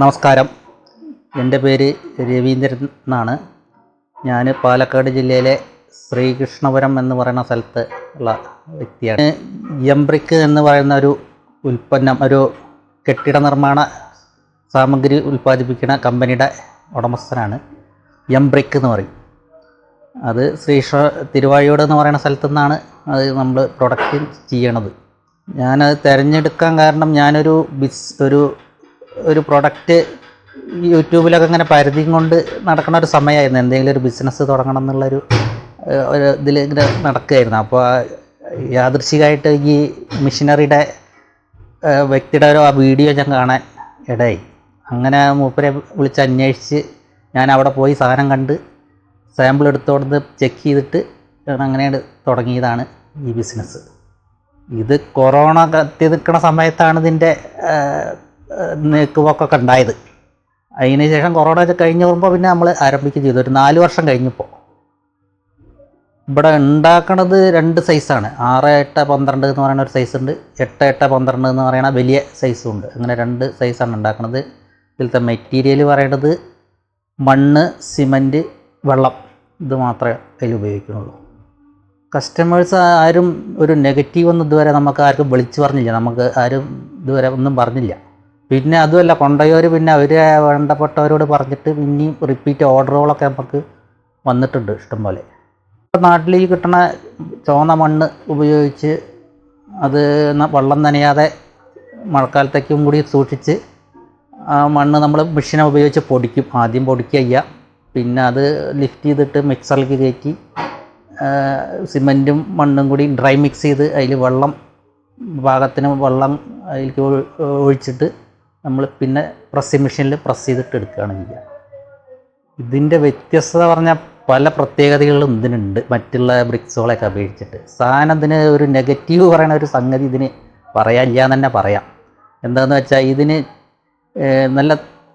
നമസ്കാരം, എൻ്റെ പേര് രവീന്ദ്രൻ എന്നാണ്. ഞാൻ പാലക്കാട് ജില്ലയിലെ ശ്രീകൃഷ്ണപുരം എന്ന് പറയുന്ന സ്ഥലത്ത് ഉള്ള വ്യക്തിയാണ്. എംബ്രിക്ക് എന്ന് പറയുന്ന ഒരു ഉൽപ്പന്നം, ഒരു കെട്ടിട നിർമ്മാണ സാമഗ്രി ഉൽപ്പാദിപ്പിക്കുന്ന കമ്പനിയുടെ ഉടമസ്ഥനാണ്. എംബ്രിക്ക് എന്ന് പറയും. അത് തിരുവാഴിയോട് എന്ന് പറയുന്ന സ്ഥലത്തു നിന്നാണ് അത് നമ്മൾ പ്രൊഡക്റ്റ് ചെയ്യണത്. ഞാനത് തിരഞ്ഞെടുക്കാൻ കാരണം ഞാനൊരു ഒരു പ്രൊഡക്റ്റ് യൂട്യൂബിലൊക്കെ ഇങ്ങനെ പരിധിയും കൊണ്ട് നടക്കുന്ന ഒരു സമയമായിരുന്നു. എന്തെങ്കിലും ഒരു ബിസിനസ് തുടങ്ങണം എന്നുള്ളൊരു ഇതിൽ ഇങ്ങനെ നടക്കുകയായിരുന്നു. അപ്പോൾ യാദൃശ്ചികമായിട്ട് ഈ മിഷനറിയുടെ വ്യക്തിയുടെ ആ വീഡിയോ ഞാൻ കാണാൻ ഇടയായി. അങ്ങനെ മൂപ്പരെ വിളിച്ച് അന്വേഷിച്ച് ഞാൻ അവിടെ പോയി സാധനം കണ്ട് സാമ്പിൾ എടുത്തുകൊണ്ട് ചെക്ക് ചെയ്തിട്ട് അങ്ങനെയാണ് തുടങ്ങിയതാണ് ഈ ബിസിനസ്. ഇത് കൊറോണ കത്തി നിൽക്കുന്ന സമയത്താണ് ഇതിൻ്റെ നീക്കുപോക്കൊക്കെ ഉണ്ടായത്. അതിന് ശേഷം കൊറോണ കഴിഞ്ഞ് വരുമ്പോൾ പിന്നെ നമ്മൾ ആരംഭിക്കുകയും ചെയ്തു. ഒരു 4 വർഷം കഴിഞ്ഞപ്പോൾ ഇവിടെ ഉണ്ടാക്കണത് 2 സൈസാണ്. 6-8-12 എന്ന് പറയുന്ന ഒരു സൈസുണ്ട്, 8-12 എന്ന് പറയുന്ന വലിയ സൈസും ഉണ്ട്. അങ്ങനെ 2 സൈസാണ് ഉണ്ടാക്കുന്നത്. ഇതിലത്തെ മെറ്റീരിയൽ പറയണത് മണ്ണ്, സിമൻറ്റ്, വെള്ളം, ഇത് മാത്രമേ അതിൽ ഉപയോഗിക്കുന്നുള്ളൂ. കസ്റ്റമേഴ്സ് ആരും ഒരു നെഗറ്റീവ് ഒന്നും ഇതുവരെ നമുക്ക് ആർക്കും വിളിച്ചു പറഞ്ഞില്ല. നമുക്ക് ആരും ഇതുവരെ ഒന്നും പറഞ്ഞില്ല. പിന്നെ അതുമല്ല, കൊണ്ടുപോയവർ പിന്നെ അവർ വേണ്ടപ്പെട്ടവരോട് പറഞ്ഞിട്ട് പിന്നെയും റിപ്പീറ്റ് ഓർഡറുകളൊക്കെ നമുക്ക് വന്നിട്ടുണ്ട് ഇഷ്ടംപോലെ. നാട്ടിൽ ഈ കിട്ടുന്ന ചുവന്ന മണ്ണ് ഉപയോഗിച്ച് അത് വെള്ളം നനയാതെ മഴക്കാലത്തേക്കും കൂടി സൂക്ഷിച്ച് ആ മണ്ണ് നമ്മൾ മെഷീനെ ഉപയോഗിച്ച് പൊടിക്കും. ആദ്യം പൊടിക്കുക ചെയ്യുക, പിന്നെ അത് ലിഫ്റ്റ് ചെയ്തിട്ട് മിക്സറിലേക്ക് കയറ്റി സിമൻറ്റും മണ്ണും കൂടി ഡ്രൈ മിക്സ് ചെയ്ത് അതിൽ വെള്ളം പാകത്തിന് വെള്ളം അതിലേക്ക് ഒഴിച്ചിട്ട് നമ്മൾ പിന്നെ പ്രസ്സിങ് മെഷീനിൽ പ്രസ് ചെയ്തിട്ട് എടുക്കുകയാണ് ചെയ്യുക. ഇതിൻ്റെ വ്യത്യസ്തത പറഞ്ഞാൽ പല പ്രത്യേകതകളും ഇതിനുണ്ട് മറ്റുള്ള ബ്രിക്സുകളെയൊക്കെ അപേക്ഷിച്ചിട്ട്. സാധനം ഇതിന് ഒരു നെഗറ്റീവ് പറയുന്ന ഒരു സംഗതി ഇതിന് പറയാനില്ല എന്ന് തന്നെ പറയാം. എന്താണെന്ന് വെച്ചാൽ ഇതിന് നല്ല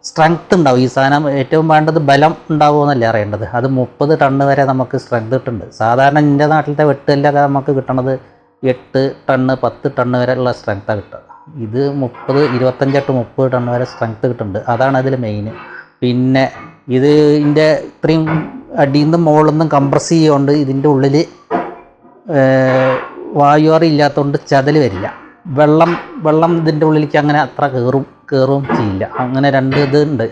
സ്ട്രെങ്ത് ഉണ്ടാവും. ഈ സാധനം ഏറ്റവും വേണ്ടത് ബലം ഉണ്ടാവുമെന്നല്ല അറിയേണ്ടത്. അത് 30 ടണ്ണ് വരെ നമുക്ക് സ്ട്രെങ്ത് കിട്ടുന്നുണ്ട്. സാധാരണ എൻ്റെ നാട്ടിലത്തെ വെട്ടുകല്ലൊക്കെ നമുക്ക് കിട്ടണത് 8 ടണ്ണ് 10 ടണ്ണ് വരെ ഉള്ള സ്ട്രെങ്ത്താണ് കിട്ടുക. ഇത് 25-30 ടണ്ണ് വരെ സ്ട്രെങ്ത് കിട്ടുന്നുണ്ട്. അതാണ് അതിൽ മെയിൻ. പിന്നെ ഇതിൻ്റെ ഇത്രയും അടിയിൽ നിന്നും മുകളിൽ നിന്നും കംപ്രസ് ചെയ്യുകൊണ്ട് ഇതിൻ്റെ ഉള്ളിൽ വായുവാറി ഇല്ലാത്തതുകൊണ്ട് ചതൽ വരില്ല. വെള്ളം ഇതിൻ്റെ ഉള്ളിലേക്ക് അങ്ങനെ അത്ര കയറും ചെയ്യില്ല. അങ്ങനെ 2 ഇതുണ്ട്.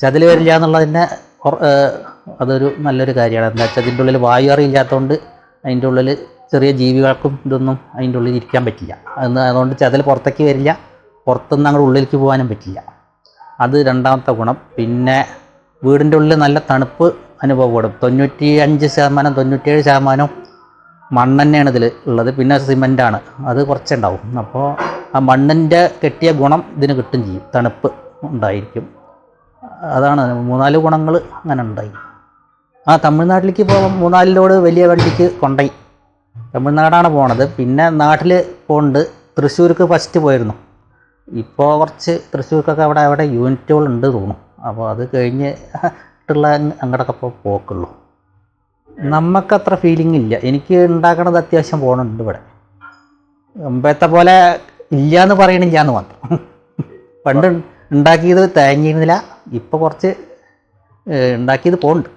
ചതൽ വരില്ല എന്നുള്ളതിൻ്റെ അതൊരു നല്ലൊരു കാര്യമാണ്. എന്താ വെച്ചാൽ ഇതിൻ്റെ ഉള്ളിൽ വായുവാറി ഇല്ലാത്തതുകൊണ്ട് അതിൻ്റെ ഉള്ളിൽ ചെറിയ ജീവികൾക്കും ഇതൊന്നും അതിൻ്റെ ഉള്ളിൽ ഇരിക്കാൻ പറ്റില്ല. അതുകൊണ്ട് ചതൽ പുറത്തേക്ക് വരില്ല, പുറത്തുനിന്ന് അങ്ങോട്ട് ഉള്ളിലേക്ക് പോകാനും പറ്റില്ല. അത് രണ്ടാമത്തെ ഗുണം. പിന്നെ വീടിൻ്റെ ഉള്ളിൽ നല്ല തണുപ്പ് അനുഭവപ്പെടും. 95-97% മണ്ണ് തന്നെയാണ് ഇതിൽ ഉള്ളത്. പിന്നെ സിമൻ്റാണ്, അത് കുറച്ചുണ്ടാവും. അപ്പോൾ ആ മണ്ണിൻ്റെ കെട്ടിയ ഗുണം ഇതിന് കിട്ടും ചെയ്യും, തണുപ്പ് ഉണ്ടായിരിക്കും. അതാണ് 3-4 ഗുണങ്ങൾ അങ്ങനെ ഉണ്ടായി. തമിഴ്നാട്ടിലേക്ക് ഇപ്പോൾ 3-4 ലോഡ് വലിയ വണ്ടിക്ക് കൊണ്ടുപോയി. തമിഴ്നാടാണ് പോണത്. പിന്നെ നാട്ടിൽ പോകുന്നുണ്ട്. തൃശ്ശൂർക്ക് ഫസ്റ്റ് പോയിരുന്നു. ഇപ്പോൾ കുറച്ച് തൃശ്ശൂർക്കൊക്കെ അവിടെ യൂണിറ്റുകളുണ്ട് തോന്നുന്നു. അപ്പോൾ അത് കഴിഞ്ഞിട്ടുള്ള അങ്ങോട്ടൊക്കെ ഇപ്പോൾ പോക്കുള്ളൂ. നമുക്കത്ര ഫീലിംഗ് ഇല്ല. എനിക്ക് ഉണ്ടാക്കണത് അത്യാവശ്യം പോകണുണ്ട് ഇവിടെ. മുമ്പത്തെ പോലെ ഇല്ല എന്ന് പറയണില്ല എന്ന് മാത്രം. പണ്ട് ഉണ്ടാക്കിയത് തേങ്ങിയിരുന്നില്ല, ഇപ്പോൾ കുറച്ച് ഉണ്ടാക്കിയത് പോകുന്നുണ്ട്.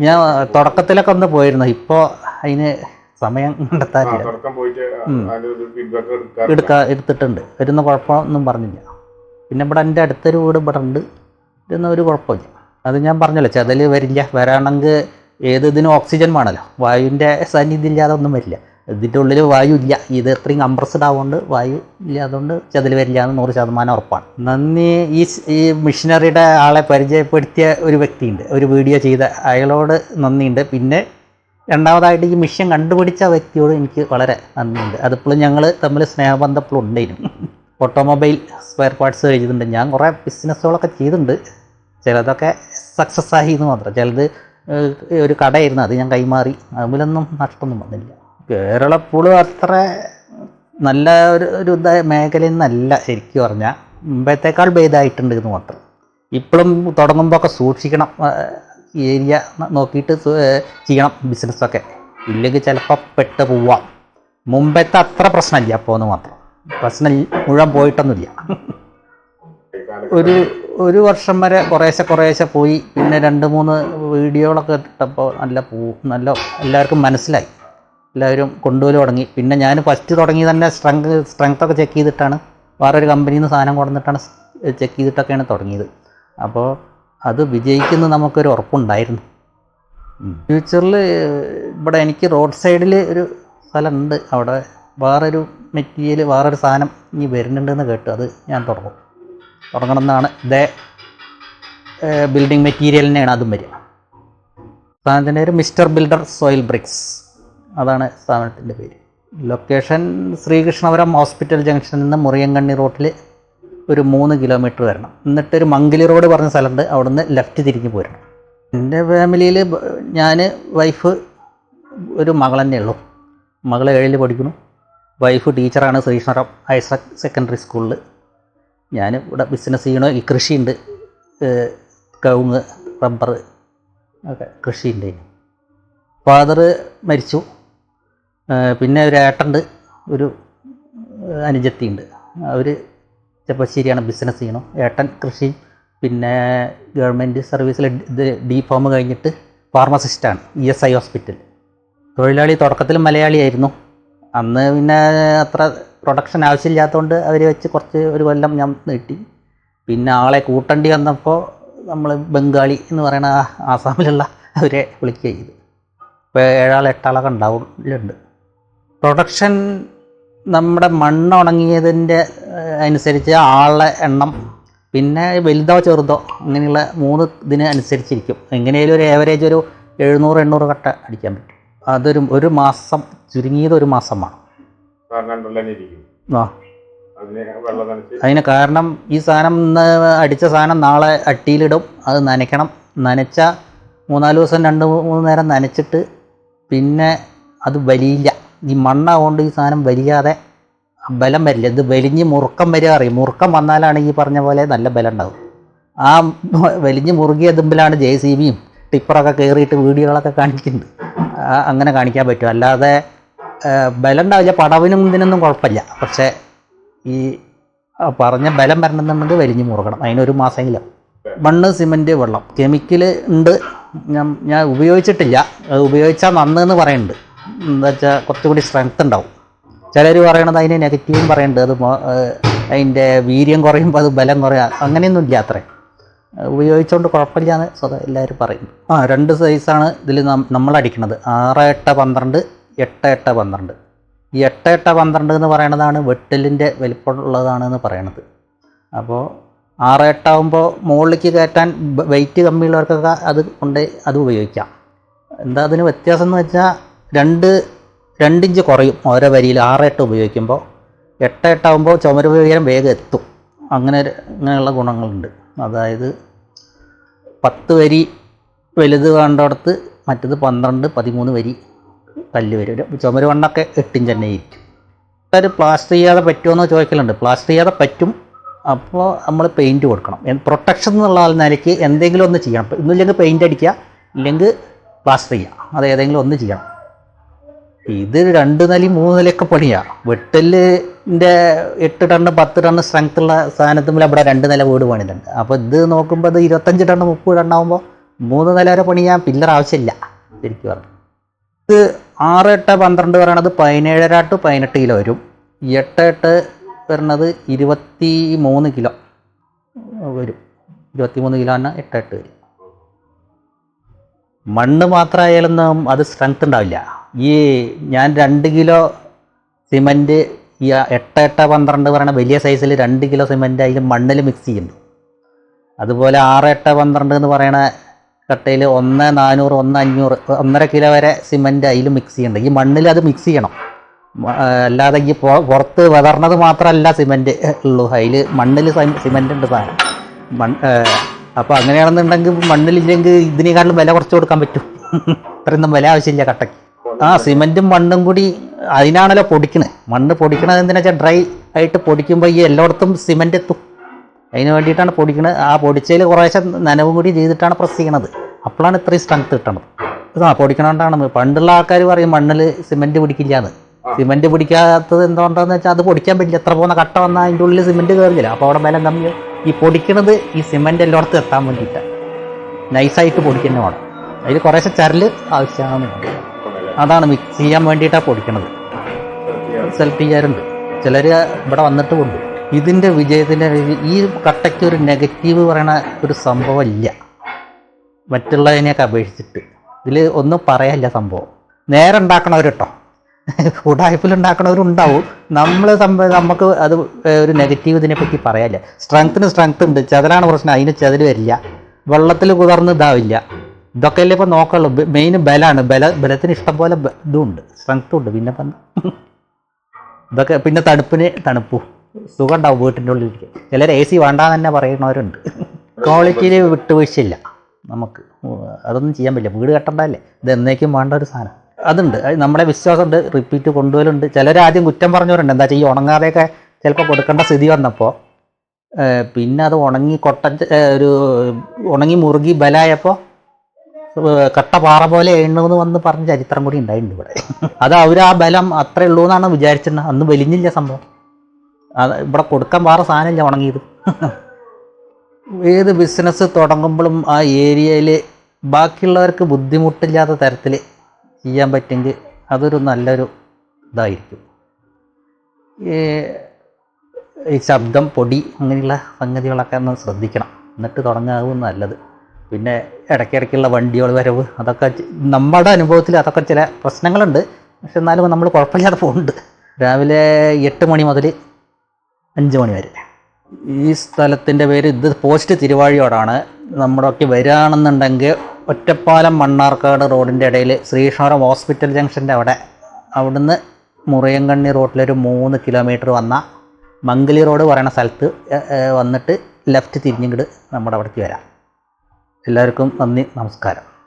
ഞാൻ തുടക്കത്തിലൊക്കെ ഒന്ന് പോയിരുന്നു. ഇപ്പോൾ അതിന് സമയം കണ്ടെത്താറില്ല. എടുത്തിട്ടുണ്ട്. വരുന്ന കുഴപ്പമൊന്നും പറഞ്ഞില്ല. പിന്നെ ഇവിടെ എൻ്റെ അടുത്തൊരു വീട് ഇവിടെ ഉണ്ട്. ഇതൊന്നും ഒരു കുഴപ്പമില്ല. അത് ഞാൻ പറഞ്ഞല്ലോ, ചതൽ വരില്ല. വരാണെങ്കിൽ ഇതിനും ഓക്സിജൻ വേണമല്ലോ. വായുവിൻ്റെ സാന്നിധ്യം ഇല്ലാതെ ഒന്നും വരില്ല. ഇതിൻ്റെ ഉള്ളിൽ വായു ഇല്ല. ഇത് എത്രയും കംപ്രസ്ഡ് ആവുകൊണ്ട് വായു ഇല്ല, അതുകൊണ്ട് ചതൽ വരില്ല എന്ന് 100% ഉറപ്പാണ്. നന്ദി. ഈ മിഷനറിയുടെ ആളെ പരിചയപ്പെടുത്തിയ ഒരു വ്യക്തിയുണ്ട്, ഒരു വീഡിയോ ചെയ്ത അയാളോട് നന്ദിയുണ്ട്. പിന്നെ രണ്ടാമതായിട്ട് ഈ മിഷൻ കണ്ടുപിടിച്ച വ്യക്തിയോട് എനിക്ക് വളരെ നന്ദിയുണ്ട്. അതിപ്പോഴും ഞങ്ങൾ തമ്മിൽ സ്നേഹബന്ധം ഇപ്പോഴും ഉണ്ടായിരുന്നു. ഓട്ടോമൊബൈൽ സ്പെയർ പാർട്സ് ചെയ്തിട്ടുണ്ട്. ഞാൻ കുറേ ബിസിനസ്സുകളൊക്കെ ചെയ്തിട്ടുണ്ട്. ചിലതൊക്കെ സക്സസ് ആയി എന്ന് മാത്രം. ചിലത് ഒരു കടയായിരുന്നു, അത് ഞാൻ കൈമാറി. അതിലൊന്നും നഷ്ടമൊന്നും വന്നില്ല. കേരള പൂള് അത്ര നല്ല ഒരു മേഖലയിൽ നിന്നല്ല ശരിക്കും പറഞ്ഞാൽ. മുമ്പത്തേക്കാൾ ഭേദമായിട്ടുണ്ട് എന്ന് മാത്രം. ഇപ്പോഴും തുടങ്ങുമ്പോൾ ഒക്കെ സൂക്ഷിക്കണം. ഏരിയ നോക്കിയിട്ട് ചെയ്യണം ബിസിനസ്സൊക്കെ. ഇല്ലെങ്കിൽ ചിലപ്പോൾ പെട്ട് പോവാം. മുമ്പത്തെ അത്ര പ്രശ്നമില്ല അപ്പോൾ എന്ന് മാത്രം. പ്രശ്നം മുഴുവൻ പോയിട്ടൊന്നുമില്ല. ഒരു ഒരു വർഷം വരെ കുറേശ്ശെ പോയി. പിന്നെ 2-3 വീഡിയോകളൊക്കെ ഇട്ടപ്പോൾ നല്ല എല്ലാവർക്കും മനസ്സിലായി. എല്ലാവരും കൊണ്ടുപോലും തുടങ്ങി. പിന്നെ ഞാൻ ഫസ്റ്റ് തുടങ്ങി തന്നെ സ്ട്രെങ്ത്തൊക്കെ ചെക്ക് ചെയ്തിട്ടാണ്, വേറൊരു കമ്പനിയിൽ നിന്ന് സാധനം കൊണ്ടുവന്നിട്ടാണ് ചെക്ക് ചെയ്തിട്ടൊക്കെയാണ് തുടങ്ങിയത്. അപ്പോൾ അത് വിജയിക്കുന്ന നമുക്കൊരു ഉറപ്പുണ്ടായിരുന്നു. ഫ്യൂച്ചറിൽ ഇവിടെ എനിക്ക് റോഡ് സൈഡിൽ ഒരു സ്ഥലമുണ്ട്. അവിടെ വേറൊരു മെറ്റീരിയൽ, വേറൊരു സാധനം ഇനി വരുന്നുണ്ടെന്ന് കേട്ടു. അത് ഞാൻ തുടങ്ങണം എന്നാണ്. ഇതേ ബിൽഡിംഗ് മെറ്റീരിയലിനെയാണ് അതും വരിക. സാധനത്തിൻ്റെ പേര് മിസ്റ്റർ ബിൽഡർ സോയിൽ ബ്രിക്സ്, അതാണ് സ്ഥാപനത്തിൻ്റെ പേര്. ലൊക്കേഷൻ ശ്രീകൃഷ്ണപുരം ഹോസ്പിറ്റൽ ജംഗ്ഷനിൽ നിന്ന് മുറിയങ്കണ്ണി റോട്ടിൽ ഒരു 3 കിലോമീറ്റർ വരണം. എന്നിട്ടൊരു മംഗലി റോഡ് പറഞ്ഞ സ്ഥലമുണ്ട്, അവിടെ നിന്ന് ലെഫ്റ്റ് തിരിഞ്ഞ് പോരണം. എൻ്റെ ഫാമിലിയിൽ ഞാൻ, വൈഫ്, ഒരു മകൾ തന്നെ ഉള്ളൂ. മകൾ 7ൽ പഠിക്കുന്നു. വൈഫ് ടീച്ചറാണ് ശ്രീകൃഷ്ണപുരം ഹയർ സെക്കൻഡറി സ്കൂളിൽ. ഞാൻ ഇവിടെ ബിസിനസ് ചെയ്യണോ, ഈ കൃഷിയുണ്ട്, കവുങ്ങ്, റബ്ബർ ഒക്കെ കൃഷിയുണ്ട്. ഫാദർ മരിച്ചു. പിന്നെ ഒരു ഏട്ടനുണ്ട്, ഒരു അനുജത്തിയുണ്ട്. അവർ ചെപ്പശ്ശേരിയാണ് ബിസിനസ് ചെയ്യണം. ഏട്ടൻ കൃഷി, പിന്നെ ഗവൺമെൻറ് സർവീസിൽ ഡി ഫാം കഴിഞ്ഞിട്ട് ഫാർമസിസ്റ്റാണ് ESI ഹോസ്പിറ്റൽ. തൊഴിലാളി തുടക്കത്തിൽ മലയാളിയായിരുന്നു. അന്ന് പിന്നെ അത്ര പ്രൊഡക്ഷൻ ആവശ്യമില്ലാത്തതുകൊണ്ട് അവർ വെച്ച് ഒരു കൊല്ലം ഞാൻ നീട്ടി. പിന്നെ ആളെ കൂട്ടേണ്ടി വന്നപ്പോൾ നമ്മൾ ബംഗാളി എന്ന് പറയുന്ന ആസാമിലുള്ള അവരെ വിളിക്കുക ചെയ്തു. ഇപ്പോൾ 7-8 ആളൊക്കെ ഉണ്ടാവുന്നുണ്ട്. പ്രൊഡക്ഷൻ നമ്മുടെ മണ്ണ് ഉണങ്ങിയതിൻ്റെ അനുസരിച്ച് ആളുടെ എണ്ണം, പിന്നെ വലുതോ ചെറുതോ അങ്ങനെയുള്ള 3 ഇതിന് അനുസരിച്ചിരിക്കും. എങ്ങനെയായാലും ഒരു ഏവറേജ് ഒരു 700-800 കട്ട അടിക്കാൻ പറ്റും. ഒരു മാസം, ചുരുങ്ങിയത് ഒരു മാസം വേണം. അതിന് കാരണം ഈ സാധനം ഇന്ന് അടിച്ച സാധനം നാളെ അട്ടിയിലിടും, അത് നനയ്ക്കണം. നനച്ച 3-4 ദിവസം 2-3 നേരം നനച്ചിട്ട് പിന്നെ അത് വലിയില്ല. ഈ മണ്ണാകൊണ്ട് ഈ സാധനം വലിയാതെ ബലം വരില്ല. ഇത് വലിഞ്ഞ് മുറുക്കം വരിക അറിയും. മുറുക്കം വന്നാലാണ് ഈ പറഞ്ഞ പോലെ നല്ല ബലം ഉണ്ടാവും. ആ വലിഞ്ഞ് മുറുകിയ തുമ്പിലാണ് JCBയും ടിപ്പറൊക്കെ കയറിയിട്ട് വീഡിയോകളൊക്കെ കാണിക്കുന്നുണ്ട്. അങ്ങനെ കാണിക്കാൻ പറ്റും. അല്ലാതെ ബലം ഉണ്ടാവില്ല. പടവിനും ഇതിനൊന്നും കുഴപ്പമില്ല. പക്ഷേ ഈ പറഞ്ഞ ബലം വരണമെന്നുണ്ടെങ്കിൽ വലിഞ്ഞ് മുറുകണം. അതിനൊരു മാസമെങ്കിലും. മണ്ണ്, സിമൻറ്റ്, വെള്ളം, കെമിക്കൽ ഉണ്ട്. ഞാൻ ഉപയോഗിച്ചിട്ടില്ല. ഉപയോഗിച്ചാൽ നന്നെന്ന് പറയുന്നുണ്ട്. എന്താ വെച്ചാൽ കുറച്ചുകൂടി സ്ട്രെങ്ത് ഉണ്ടാവും. ചിലർ പറയണത് അതിന് നെഗറ്റീവും പറയുന്നുണ്ട്. അത് അതിൻ്റെ വീര്യം കുറയുമ്പോൾ അത് ബലം കുറയാം, അങ്ങനെയൊന്നും ഇല്ല. അത്രയും ഉപയോഗിച്ചുകൊണ്ട് കുഴപ്പമില്ലാന്ന് എല്ലാവരും പറയുന്നു. 2 സൈസാണ് ഇതിൽ നമ്മളടിക്കണത്. 6-8-12, 8-8-12. ഈ 8-8-12 എന്ന് പറയണതാണ് വെട്ടലിൻ്റെ വലിപ്പമുള്ളതാണെന്ന് പറയണത്. അപ്പോൾ 6-8 ആകുമ്പോൾ മുകളിലേക്ക് കയറ്റാൻ വെയിറ്റ് കമ്മിയുള്ളവർക്കൊക്കെ അത് ഉപയോഗിക്കാം. എന്താ അതിന് വ്യത്യാസം എന്ന് വെച്ചാൽ 2 ഇഞ്ച് കുറയും ഓരോ വരിയിൽ 6-8 ഉപയോഗിക്കുമ്പോൾ. 8-8 ആകുമ്പോൾ ചുമര് ഉയരം വേഗം എത്തും. അങ്ങനെയുള്ള ഗുണങ്ങളുണ്ട്. അതായത് 10 വരി വലുത് വേണ്ടടുത്ത് മറ്റത് 12-13 വരി കല്ല് വരും. ചുമര് വണ്ണൊക്കെ 8 ഇഞ്ച് തന്നെ ഇരിക്കും. ഒരു പ്ലാസ്റ്റർ ചെയ്യാതെ പറ്റുമോ ചോദിക്കലുണ്ട്. പ്ലാസ്റ്റർ ചെയ്യാതെ പറ്റും. അപ്പോൾ നമ്മൾ പെയിൻറ്റ് കൊടുക്കണം. പ്രൊട്ടക്ഷൻ എന്നുള്ള നിലയ്ക്ക് എന്തെങ്കിലും ഒന്ന് ചെയ്യണം. ഇന്നില്ലെങ്കിൽ പെയിൻ്റ് അടിക്കുക, ഇല്ലെങ്കിൽ പ്ലാസ്റ്റർ ചെയ്യുക. അത് ഏതെങ്കിലും ഒന്ന് ചെയ്യണം. ഇത് 2 നിലയും 3 നിലയൊക്കെ പണിയാണ്. വെട്ടലിൻ്റെ 8 ടണ്ണ് 10 ടണ്ണ് സ്ട്രെങ്ത് ഉള്ള സാധനത്തുമ്പോൾ അവിടെ 2 നില വീട് പണിതുണ്ട്. അപ്പോൾ ഇത് നോക്കുമ്പോൾ ഇത് 25 ടണ്ണ് 30 ടണ്ണാകുമ്പോൾ 3 നില വരെ പണിയാൻ പില്ലർ ആവശ്യമില്ല ശരിക്കും പറഞ്ഞു. ഇത് 6-8-12 പറയണത് 17-18 കിലോ വരും. 8-8 വരുന്നത് 23 കിലോ വരും. 23 കിലോ തന്നെ 8-8 വരും. മണ്ണ് മാത്രമായാലൊന്നും അത് സ്ട്രെങ്ത് ഉണ്ടാവില്ല. ഞാൻ 2 കിലോ സിമൻറ്റ് ഈ 8-8-12 പറയുന്ന വലിയ സൈസിൽ 2 കിലോ സിമൻറ്റ് അതിൽ മണ്ണിൽ മിക്സ് ചെയ്യുന്നുണ്ട്. അതുപോലെ 6-8-12 എന്ന് പറയണ കട്ടയിൽ 1-400, 1-500, 1.5 കിലോ വരെ സിമൻറ്റ് അതിൽ മിക്സ് ചെയ്യുന്നുണ്ട്. ഈ മണ്ണിൽ അത് മിക്സ് ചെയ്യണം. അല്ലാതെ ഈ പുറത്ത് വിതർന്നത് മാത്രമല്ല സിമൻറ്റ് ഉള്ളൂ, അതിൽ മണ്ണിൽ സിമൻറ്റ് ഉണ്ട് സാധനം. അപ്പോൾ അങ്ങനെയാണെന്നുണ്ടെങ്കിൽ മണ്ണിലില്ലെങ്കിൽ ഇതിനേക്കാളും വില കുറച്ച് കൊടുക്കാൻ പറ്റും. ഇത്രയൊന്നും വില ആവശ്യമില്ല കട്ടയ്ക്ക്. സിമൻറ്റും മണ്ണും കൂടി അതിനാണല്ലോ പൊടിക്കണത്. മണ്ണ് പൊടിക്കണത് എന്തിനാ വെച്ചാൽ ഡ്രൈ ആയിട്ട് പൊടിക്കുമ്പോൾ ഈ എല്ലായിടത്തും സിമൻറ്റ് എത്തും. അതിന് വേണ്ടിയിട്ടാണ് പൊടിക്കണത്. ആ പൊടിച്ചതിൽ കുറേശ്ശെ നനവും കൂടി ചെയ്തിട്ടാണ് പ്രസ് ചെയ്യണത്. അപ്പോഴാണ് ഇത്രയും സ്ട്രെങ്ത് കിട്ടണത്. പൊടിക്കണോണ്ടാണ് പണ്ടുള്ള ആൾക്കാർ പറയും മണ്ണിൽ സിമൻറ്റ് പിടിക്കില്ല എന്ന്. സിമൻറ്റ് പിടിക്കാത്തത് എന്തുകൊണ്ടാന്ന് വെച്ചാൽ അത് പൊടിക്കാൻ പറ്റില്ല. എത്ര പോകുന്ന കട്ട വന്നാൽ അതിൻ്റെ ഉള്ളിൽ സിമൻറ്റ് കയറില്ല. അപ്പോൾ അവിടെ ബലം കമ്മിയോ ഈ പൊടിക്കണത് ഈ സിമെൻ്റ് എല്ലായിടത്തും എത്താൻ വേണ്ടിയിട്ടാണ്, നൈസായിട്ട് പൊടിക്കുന്ന വേണം. അതിൽ കുറേശ്ശെ ചരല് ആവശ്യമാണെന്നുണ്ട്. അതാണ് മിക്സ് ചെയ്യാൻ വേണ്ടിയിട്ടാണ് പൊടിക്കണത്. സെലക്ട് ചെയ്യാറുണ്ട് ചിലർ ഇവിടെ വന്നിട്ട് കൊണ്ട്. ഇതിൻ്റെ വിജയത്തിൻ്റെ ഈ കട്ടയ്ക്ക് ഒരു നെഗറ്റീവ് പറയണ ഒരു സംഭവം ഇല്ല മറ്റുള്ളതിനെയൊക്കെ അപേക്ഷിച്ചിട്ട്. ഇതിൽ ഒന്നും പറയാനില്ല സംഭവം. നേരെ ഉണ്ടാക്കണവർ കേട്ടോ, ഉടായ്പിലുണ്ടാക്കണവരുണ്ടാവും. നമുക്ക് അത് ഒരു നെഗറ്റീവ് ഇതിനെപ്പറ്റി പറയാനില്ല. സ്ട്രെങ്ത്തിന് സ്ട്രെങ്ത് ഉണ്ട്, ചെതലാണ് പ്രശ്നം, അതിന് ചെതൽ വരില്ല, വെള്ളത്തിൽ കുതിർന്ന് ഇതാവില്ല. ഇതൊക്കെ അല്ലേ ഇപ്പം നോക്കുള്ളൂ. മെയിൻ ബലമാണ്. ബലത്തിന് ഇഷ്ടംപോലെ ഇതുണ്ട്, സ്ട്രെങ്ത്തും ഉണ്ട്. പിന്നെ ഇതൊക്കെ പിന്നെ തണുപ്പും സുഖം ഉണ്ടാവും വീട്ടിൻ്റെ ഉള്ളിലേക്ക്. ചിലർ AC വേണ്ടാന്ന് തന്നെ പറയുന്നവരുണ്ട്. ക്വാളിറ്റിയിൽ വിട്ടുവീഴ്ചയില്ല നമുക്ക്, അതൊന്നും ചെയ്യാൻ പറ്റില്ല. വീട് കെട്ടണ്ടല്ലേ, ഇത് എന്നേക്കും വേണ്ട ഒരു സാധനം. അതുണ്ട്, നമ്മളെ വിശ്വാസമുണ്ട്, റിപ്പീറ്റ് കൊണ്ടുപോലുണ്ട്. ചിലർ ആദ്യം കുറ്റം പറഞ്ഞവരുണ്ട്, എന്താ വെച്ചാൽ ഈ ഉണങ്ങാതെയൊക്കെ ചിലപ്പോൾ കൊടുക്കേണ്ട സ്ഥിതി വന്നപ്പോൾ പിന്നെ അത് ഉണങ്ങി മുറുകി ബലായപ്പോൾ കട്ട പാറ പോലെ എണ്ണമെന്ന് വന്ന് പറഞ്ഞ ചരിത്രം കൂടി ഉണ്ടായിട്ടുണ്ട് ഇവിടെ. അത് അവർ ആ ബലം അത്രേ ഉള്ളൂ എന്നാണ് വിചാരിച്ചിരുന്നത്. അന്ന് വലിഞ്ഞില്ല സംഭവം. അത് ഇവിടെ കൊടുക്കാൻ പാറ സാധനമില്ല ഉണങ്ങിയത്. ഏത് ബിസിനസ് തുടങ്ങുമ്പോഴും ആ ഏരിയയിൽ ബാക്കിയുള്ളവർക്ക് ബുദ്ധിമുട്ടില്ലാത്ത തരത്തിൽ ചെയ്യാൻ പറ്റുമെങ്കിൽ അതൊരു നല്ലൊരു ഇതായിരിക്കും. ഈ ശബ്ദം, പൊടി, അങ്ങനെയുള്ള സംഗതികളൊക്കെ ഒന്ന് ശ്രദ്ധിക്കണം, എന്നിട്ട് തുടങ്ങാവും നല്ലത്. പിന്നെ ഇടയ്ക്കിടയ്ക്കുള്ള വണ്ടികൾ വരവ്, അതൊക്കെ നമ്മുടെ അനുഭവത്തിൽ അതൊക്കെ ചില പ്രശ്നങ്ങളുണ്ട്. പക്ഷെ എന്നാലും നമ്മൾ കുഴപ്പമില്ലാതെ പോകുന്നുണ്ട്. രാവിലെ 8 മണി മുതൽ 5 മണി വരെ. ഈ സ്ഥലത്തിൻ്റെ പേര് ഇത് പോസ്റ്റ് തിരുവാഴിയോടാണ്. നമ്മുടെയൊക്കെ വരികയാണെന്നുണ്ടെങ്കിൽ ഒറ്റപ്പാലം മണ്ണാർക്കാട് റോഡിൻ്റെ ഇടയിൽ ശ്രീകൃഷ്ണപുരം ഹോസ്പിറ്റൽ ജംഗ്ഷൻ്റെ അവിടുന്ന് മുറിയങ്കണ്ണി റോഡിലൊരു 3 കിലോമീറ്റർ വന്ന മംഗലി റോഡ് പറയുന്ന സ്ഥലത്ത് വന്നിട്ട് ലെഫ്റ്റ് തിരിഞ്ഞിങ്ങോട്ട് നമ്മുടെ അവിടേക്ക് വരാം. എല്ലാവർക്കും നന്ദി, നമസ്കാരം.